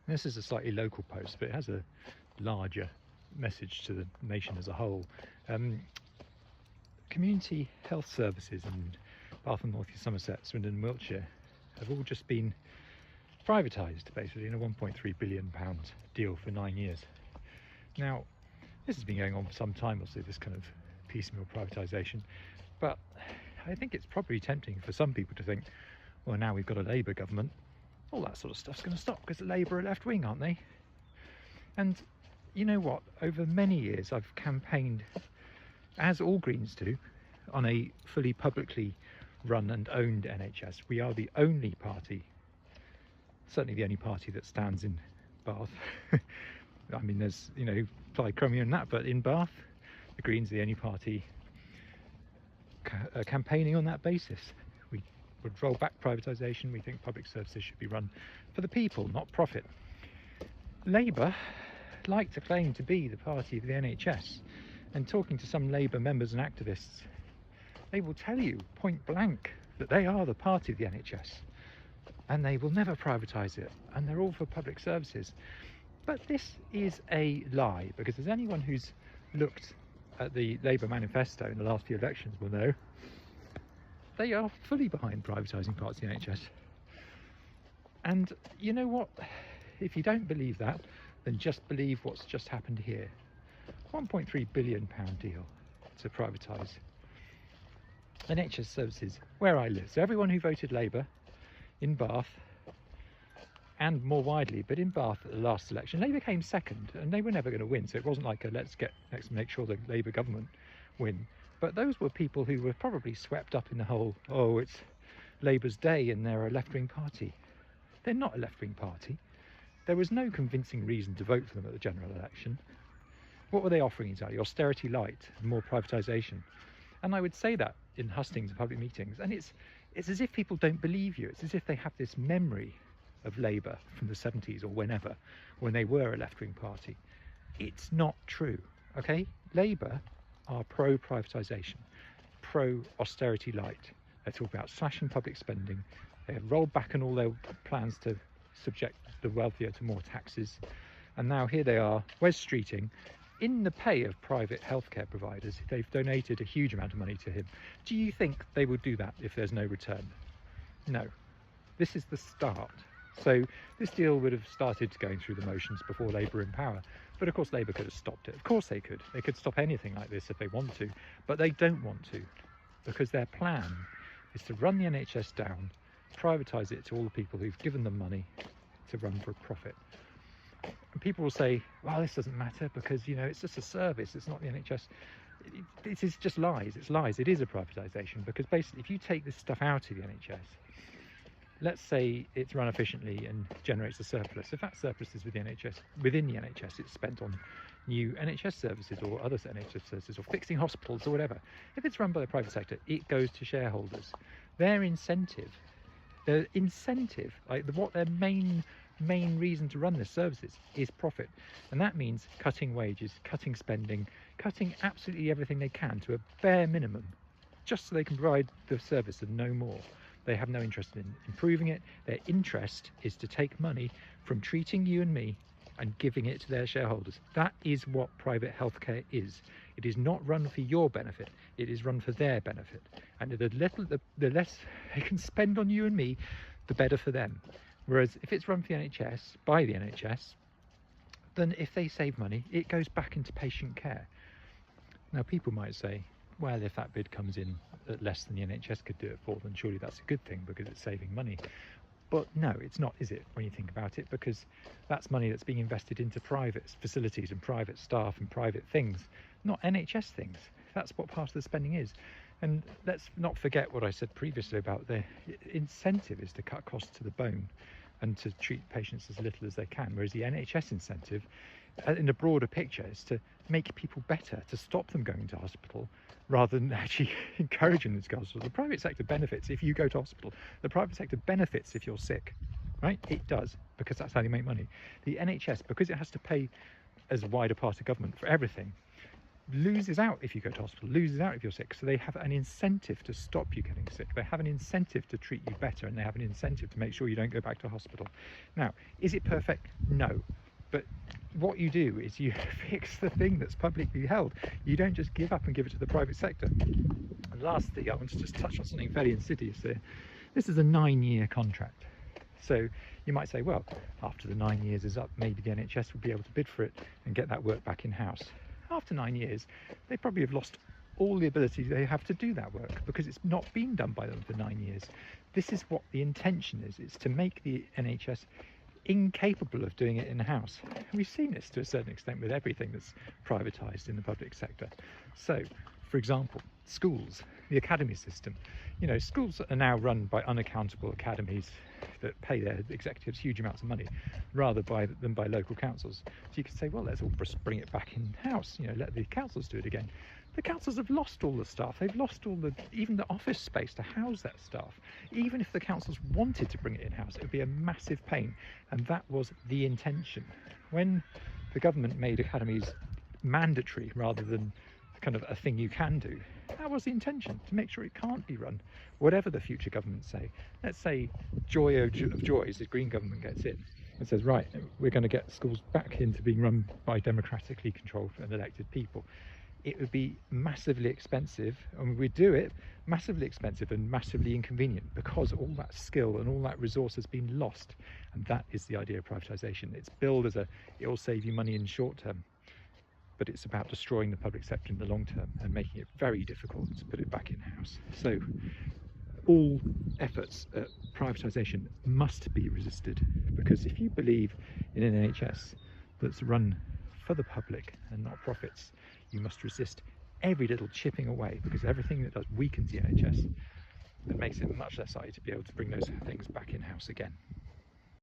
This is a slightly local post, but it has a larger message to the nation as a whole. Community health services in Bath and North East Somerset, Swindon and Wiltshire have all just been privatised, basically, in a £1.3 billion deal for 9 years. Now, this has been going on for some time, obviously, this kind of piecemeal privatisation, but I think it's probably tempting for some people to think, well, now we've got a Labour government, all that sort of stuff's going to stop because Labour are left-wing, aren't they? And you know what? Over many years I've campaigned, as all Greens do, on a fully publicly run and owned NHS. We are the only party, certainly the only party that stands in Bath. I mean, there's, you know, Plaid Cymru and that, but in Bath, the Greens are the only party campaigning on that basis. We would roll back privatisation. We think public services should be run for the people, not profit. Labour like to claim to be the party of the NHS, and talking to some Labour members and activists, they will tell you point blank that they are the party of the NHS and they will never privatise it and they're all for public services. But this is a lie, because as anyone who's looked at the Labour manifesto in the last few elections will know, they are fully behind privatising parts of the NHS. And you know what? If you don't believe that, then just believe what's just happened here. £1.3 billion deal to privatise NHS services where I live. So everyone who voted Labour in Bath, and more widely, but in Bath at the last election, Labour came second, and they were never going to win, so it wasn't like a let's make sure the Labour government win. But those were people who were probably swept up in the whole, oh, it's Labour's day and they're a left-wing party. They're not a left-wing party. There was no convincing reason to vote for them at the general election. What were they offering exactly? Austerity light, more privatisation. And I would say that in hustings and public meetings, and it's as if people don't believe you. It's as if they have this memory of Labour from the 70s or whenever, when they were a left-wing party. It's not true, okay? Labour are pro-privatisation, pro-austerity light. They talk about slashing public spending. They have rolled back on all their plans to subject the wealthier to more taxes. And now here they are, Wes Streeting, in the pay of private healthcare providers. They've donated a huge amount of money to him. Do you think they would do that if there's no return? No. This is the start. So this deal would have started going through the motions before Labour in power. But of course Labour could have stopped it. Of course they could. They could stop anything like this if they want to. But they don't want to, because their plan is to run the NHS down, privatise it to all the people who've given them money to run for a profit. And people will say, well, this doesn't matter because, you know, it's just a service, it's not the NHS. This is just lies. It's lies. It is a privatisation, because basically if you take this stuff out of the NHS, let's say it's run efficiently and generates a surplus. If that surplus is within the NHS, it's spent on new NHS services or other NHS services or fixing hospitals or whatever. If it's run by the private sector, it goes to shareholders. Their incentive, like what their main reason to run this services is profit. And that means cutting wages, cutting spending, cutting absolutely everything they can to a bare minimum, just so they can provide the service and no more. They have no interest in improving it. Their interest is to take money from treating you and me and giving it to their shareholders. That is what private healthcare is. It is not run for your benefit. It is run for their benefit. And the less they can spend on you and me, the better for them. Whereas if it's run for the NHS, by the NHS, then if they save money, it goes back into patient care. Now people might say, well, if that bid comes in at less than the NHS could do it for, then surely that's a good thing because it's saving money. But no, it's not, is it, when you think about it? Because that's money that's being invested into private facilities and private staff and private things, not NHS things. That's what part of the spending is. And let's not forget what I said previously about the incentive is to cut costs to the bone and to treat patients as little as they can, whereas the NHS incentive, in the broader picture, is to make people better, to stop them going to hospital rather than actually encouraging them to go to hospital. The private sector benefits if you go to hospital. The private sector benefits if you're sick, right? It does, because that's how they make money. The NHS, because it has to pay as a wider part of government for everything, loses out if you go to hospital, loses out if you're sick. So they have an incentive to stop you getting sick. They have an incentive to treat you better, and they have an incentive to make sure you don't go back to hospital. Now, is it perfect? No. But what you do is you fix the thing that's publicly held. You don't just give up and give it to the private sector. And lastly, I want to just touch on something very insidious here. This is a 9-year contract. So you might say, well, after the 9 years is up, maybe the NHS will be able to bid for it and get that work back in-house. After 9 years, they probably have lost all the ability they have to do that work because it's not been done by them for 9 years. This is what the intention is. It's to make the NHS incapable of doing it in-house. We've seen this to a certain extent with everything that's privatised in the public sector. So, for example, schools, the academy system. You know, schools are now run by unaccountable academies that pay their executives huge amounts of money rather than by local councils. So you could say, well, let's all just bring it back in-house, you know, let the councils do it again. The councils have lost all the staff. They've lost even the office space to house that staff. Even if the councils wanted to bring it in-house, it would be a massive pain. And that was the intention. When the government made academies mandatory rather than kind of a thing you can do, that was the intention, to make sure it can't be run, whatever the future governments say. Let's say joy of joys, the Green government gets in and says, right, we're going to get schools back into being run by democratically controlled and elected people. It would be massively expensive, and we'd do it massively expensive and massively inconvenient because all that skill and all that resource has been lost. And that is the idea of privatisation. It's billed as it will save you money in the short term, but it's about destroying the public sector in the long term and making it very difficult to put it back in-house. So all efforts at privatisation must be resisted, because if you believe in an NHS that's run for the public and not profits, you must resist every little chipping away, because everything that does weakens the NHS and makes it much less likely to be able to bring those things back in-house again.